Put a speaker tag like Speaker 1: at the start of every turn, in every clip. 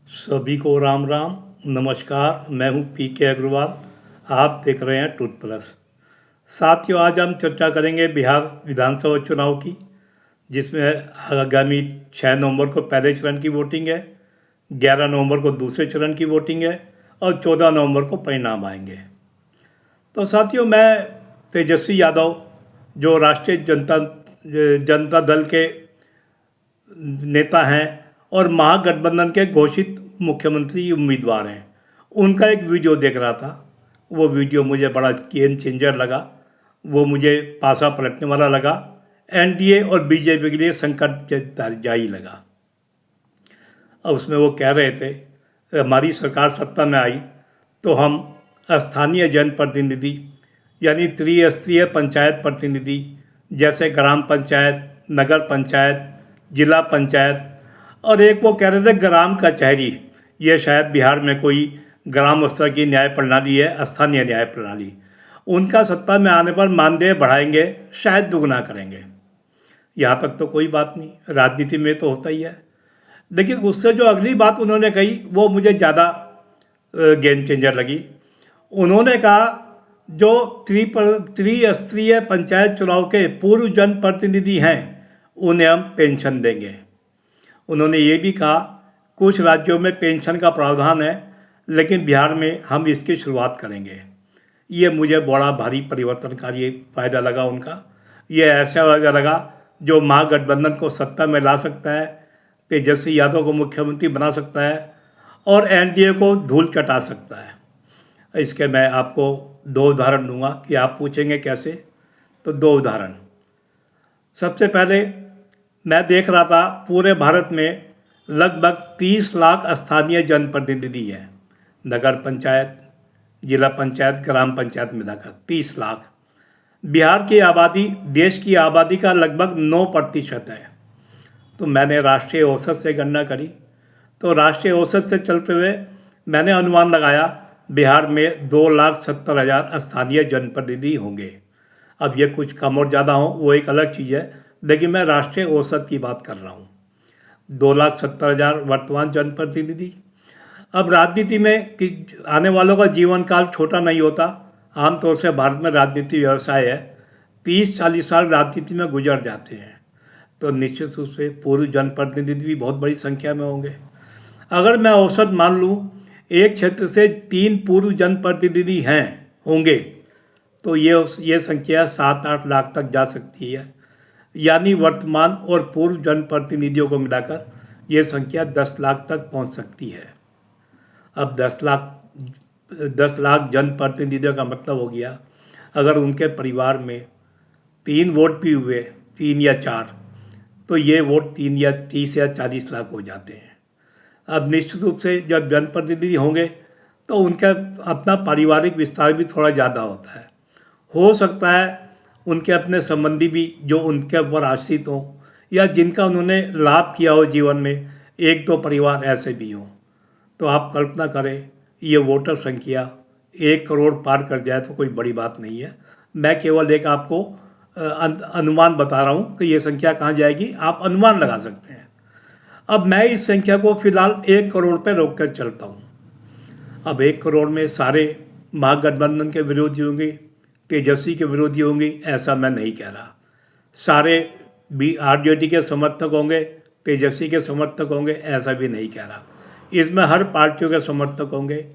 Speaker 1: सभी को राम राम, नमस्कार। मैं हूं पी के अग्रवाल। आप देख रहे हैं टूथ प्लस। साथियों, आज हम चर्चा करेंगे बिहार विधानसभा चुनाव की, जिसमें आगामी 6 नवंबर को पहले चरण की वोटिंग है, 11 नवंबर को दूसरे चरण की वोटिंग है और 14 नवंबर को परिणाम आएंगे। तो साथियों, मैं तेजस्वी यादव, जो राष्ट्रीय जनता दल के नेता हैं और महागठबंधन के घोषित मुख्यमंत्री उम्मीदवार हैं, उनका एक वीडियो देख रहा था। वो वीडियो मुझे बड़ा गेम चेंजर लगा। वो मुझे पासा पलटने वाला लगा। एनडीए और बीजेपी के लिए संकट जारी लगा। अब उसमें वो कह रहे थे, हमारी सरकार सत्ता में आई तो हम स्थानीय जनप्रतिनिधि यानी त्रिस्तरीय पंचायत प्रतिनिधि, जैसे ग्राम पंचायत, नगर पंचायत, जिला पंचायत, और एक वो कह रहे थे ग्राम कचहरी। ये शायद बिहार में कोई ग्राम स्तर की न्याय प्रणाली है, स्थानीय न्याय प्रणाली। उनका सत्ता में आने पर मानदेय बढ़ाएंगे, शायद दुगना करेंगे। यहाँ तक तो कोई बात नहीं, राजनीति में तो होता ही है। लेकिन उससे जो अगली बात उन्होंने कही वो मुझे ज़्यादा गेम चेंजर लगी। उन्होंने कहा, जो त्रिस्तरीय पंचायत चुनाव के पूर्व जनप्रतिनिधि हैं उन्हें हम पेंशन देंगे। उन्होंने ये भी कहा, कुछ राज्यों में पेंशन का प्रावधान है लेकिन बिहार में हम इसकी शुरुआत करेंगे। ये मुझे बड़ा भारी परिवर्तनकारी फायदा लगा उनका। ये ऐसा फायदा लगा जो महागठबंधन को सत्ता में ला सकता है, तेजस्वी यादव को मुख्यमंत्री बना सकता है और एनडीए को धूल चटा सकता है। इसके मैं आपको 2 उदाहरण दूंगा कि आप पूछेंगे कैसे। तो 2 उदाहरण। सबसे पहले, मैं देख रहा था पूरे भारत में लगभग 30 लाख स्थानीय जनप्रतिनिधि हैं। नगर पंचायत, जिला पंचायत, ग्राम पंचायत मिलाकर 30 लाख। बिहार की आबादी देश की आबादी का लगभग 9% है। तो मैंने राष्ट्रीय औसत से गणना करी, तो राष्ट्रीय औसत से चलते हुए मैंने अनुमान लगाया बिहार में 2,70,000 स्थानीय जनप्रतिनिधि होंगे। अब ये कुछ कम और ज़्यादा हो वो एक अलग चीज़ है, लेकिन मैं राष्ट्रीय औसत की बात कर रहा हूँ। 2,70,000 वर्तमान जनप्रतिनिधि। अब राजनीति में कि आने वालों का जीवन काल छोटा नहीं होता। आमतौर से भारत में राजनीति व्यवसाय है, 30-40 साल राजनीति में गुजर जाते हैं। तो निश्चित रूप से पूर्व जनप्रतिनिधि भी बहुत बड़ी संख्या में होंगे। अगर मैं औसत मान लूँ, एक क्षेत्र से 3 पूर्व जनप्रतिनिधि हैं होंगे, तो ये संख्या 7-8 लाख तक जा सकती है। यानी वर्तमान और पूर्व जनप्रतिनिधियों को मिलाकर ये संख्या 10 लाख तक पहुंच सकती है। अब 10 लाख जनप्रतिनिधियों का मतलब हो गया, अगर उनके परिवार में 3 वोट भी हुए, 3 या 4, तो ये वोट 30 या 40 लाख हो जाते हैं। अब निश्चित रूप से जब जनप्रतिनिधि होंगे तो उनका अपना पारिवारिक विस्तार भी थोड़ा ज़्यादा होता है। हो सकता है उनके अपने संबंधी भी जो उनके ऊपर आश्रित हों या जिनका उन्होंने लाभ किया हो जीवन में, 1-2 परिवार ऐसे भी हों। तो आप कल्पना करें, ये वोटर संख्या 1 करोड़ पार कर जाए तो कोई बड़ी बात नहीं है। मैं केवल एक आपको अनुमान बता रहा हूँ कि ये संख्या कहाँ जाएगी, आप अनुमान लगा सकते हैं। अब मैं इस संख्या को फिलहाल 1 करोड़ पर रोक कर चलता हूँ। अब 1 करोड़ में सारे महागठबंधन के विरोधी होंगे, तेजस्वी के विरोधी होंगे, ऐसा मैं नहीं कह रहा। सारे भी आरजेडी के समर्थक होंगे, तेजस्वी के समर्थक होंगे, ऐसा भी नहीं कह रहा। इसमें हर पार्टियों के समर्थक होंगे,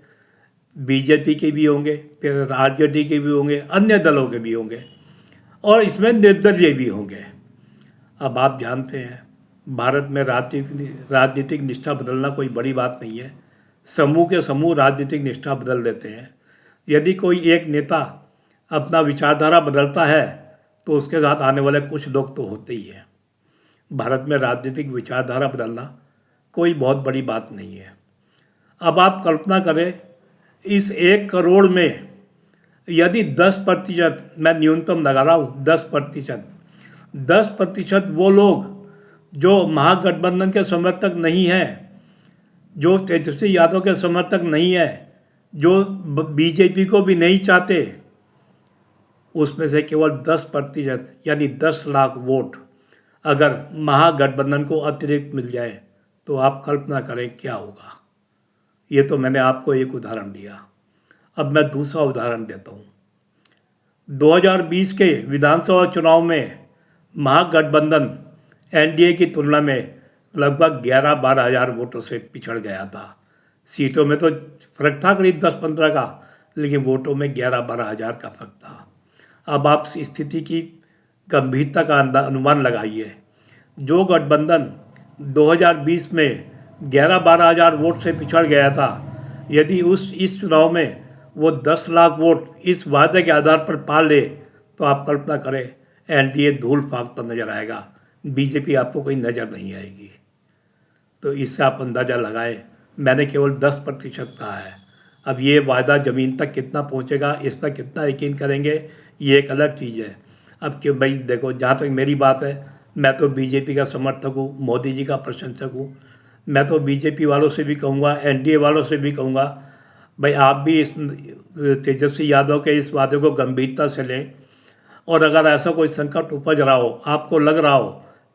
Speaker 1: बीजेपी के भी होंगे, आरजेडी के भी होंगे, अन्य दलों के भी होंगे और इसमें निर्दलीय भी होंगे। अब आप जानते हैं, भारत में राजनीतिक निष्ठा बदलना कोई बड़ी बात नहीं है। समूह के समूह राजनीतिक निष्ठा बदल देते हैं। यदि कोई एक नेता अपना विचारधारा बदलता है तो उसके साथ आने वाले कुछ लोग तो होते ही हैं। भारत में राजनीतिक विचारधारा बदलना कोई बहुत बड़ी बात नहीं है। अब आप कल्पना करें, इस 1 करोड़ में यदि 10%, मैं न्यूनतम लगा रहा हूँ 10% वो लोग जो महागठबंधन के समर्थक नहीं हैं, जो तेजस्वी यादव के समर्थक नहीं है, जो बीजेपी को भी नहीं चाहते, उसमें से केवल 10% यानी 10 लाख वोट अगर महागठबंधन को अतिरिक्त मिल जाए तो आप कल्पना करें क्या होगा। ये तो मैंने आपको एक उदाहरण दिया। अब मैं दूसरा उदाहरण देता हूँ। 2020 के विधानसभा चुनाव में महागठबंधन एनडीए की तुलना में लगभग 11-12 हज़ार वोटों से पिछड़ गया था। सीटों में तो फर्क था करीब 10-15 का, लेकिन वोटों में 11-12 हज़ार का फर्क था। अब आप स्थिति की गंभीरता का अनुमान लगाइए। जो गठबंधन 2020 में 11-12 हज़ार वोट से पिछड़ गया था, यदि इस चुनाव में वो 10 लाख वोट इस वादे के आधार पर पा ले, तो आप कल्पना करें एनडीए धूल फाकता नजर आएगा, बीजेपी आपको कोई नज़र नहीं आएगी। तो इससे आप अंदाज़ा लगाएं, मैंने केवल 10% कहा है। अब ये वायदा ज़मीन तक कितना पहुंचेगा, इस पर कितना यकीन करेंगे, ये एक अलग चीज़ है। अब क्यों भाई देखो, जहाँ तक मेरी बात है, मैं तो बीजेपी का समर्थक हूँ, मोदी जी का प्रशंसक हूँ। मैं तो बीजेपी वालों से भी कहूँगा, एनडीए वालों से भी कहूँगा, भाई आप भी इस तेजस्वी यादव के इस वादे को गंभीरता से लें। और अगर ऐसा कोई संकट उपज रहा हो, आपको लग रहा हो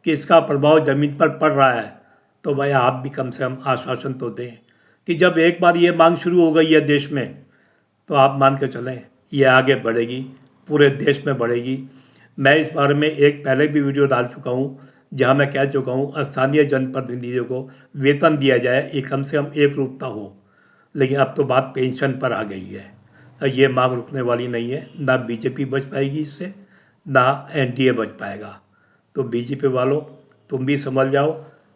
Speaker 1: कि इसका प्रभाव ज़मीन पर पड़ रहा है, तो भाई आप भी कम से कम आश्वासन तो दें कि जब एक बार ये मांग शुरू हो गई है देश में, तो आप मान के चलें ये आगे बढ़ेगी, पूरे देश में बढ़ेगी। मैं इस बारे में एक पहले भी वीडियो डाल चुका हूँ, जहाँ मैं कह चुका हूँ स्थानीय जनप्रतिनिधियों को वेतन दिया जाए, ये कम से कम एक रूपता हो। लेकिन अब तो बात पेंशन पर आ गई है। ये मांग रुकने वाली नहीं है, ना बीजेपी बच पाएगी इससे, ना एनडीए बच पाएगा। तो बीजेपी वालों, तुम भी समझ जाओ,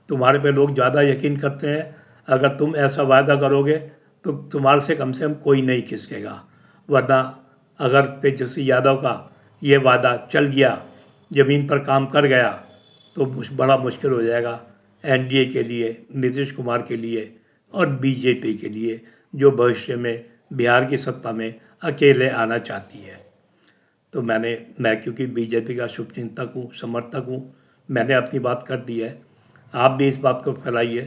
Speaker 1: तुम्हारे पे लोग ज़्यादा यकीन करते हैं। अगर तुम ऐसा वायदा करोगे तो तुम्हारे से कम कोई नहीं खिसकेगा। वरना अगर तेजस्वी यादव का ये वादा चल गया, ज़मीन पर काम कर गया, तो बड़ा मुश्किल हो जाएगा एनडीए के लिए, नीतीश कुमार के लिए और बीजेपी के लिए, जो भविष्य में बिहार की सत्ता में अकेले आना चाहती है। तो मैं क्योंकि बीजेपी का शुभचिंतक हूँ, समर्थक हूँ, मैंने अपनी बात कर दी है। आप भी इस बात को फैलाइए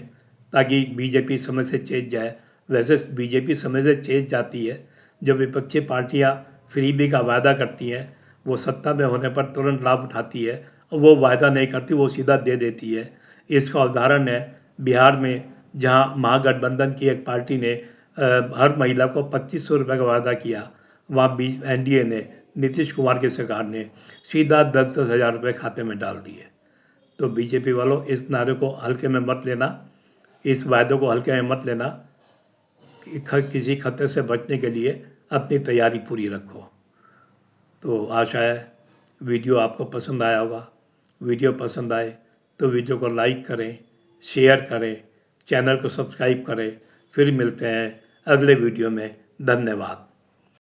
Speaker 1: ताकि बीजेपी समय से चेत जाए। वैसे बीजेपी समय से चेत जाती है जब विपक्षी पार्टियाँ फ्रीबी का वादा करती हैं, वो सत्ता में होने पर तुरंत लाभ उठाती है, और वो वायदा नहीं करती, वो सीधा दे देती है। इसका उदाहरण है बिहार में, जहाँ महागठबंधन की एक पार्टी ने हर महिला को 2500 रुपये का वादा किया, वहाँ एनडीए ने, नीतीश कुमार की सरकार ने सीधा 10-10 हज़ार रुपये खाते में डाल दिए। तो बीजेपी वालों, इस नारे को हल्के में मत लेना, इस वायदे को हल्के में मत लेना। किसी खतरे से बचने के लिए अपनी तैयारी पूरी रखो। तो आशा है वीडियो आपको पसंद आया होगा। वीडियो पसंद आए तो वीडियो को लाइक करें, शेयर करें, चैनल को सब्सक्राइब करें। फिर मिलते हैं अगले वीडियो में। धन्यवाद।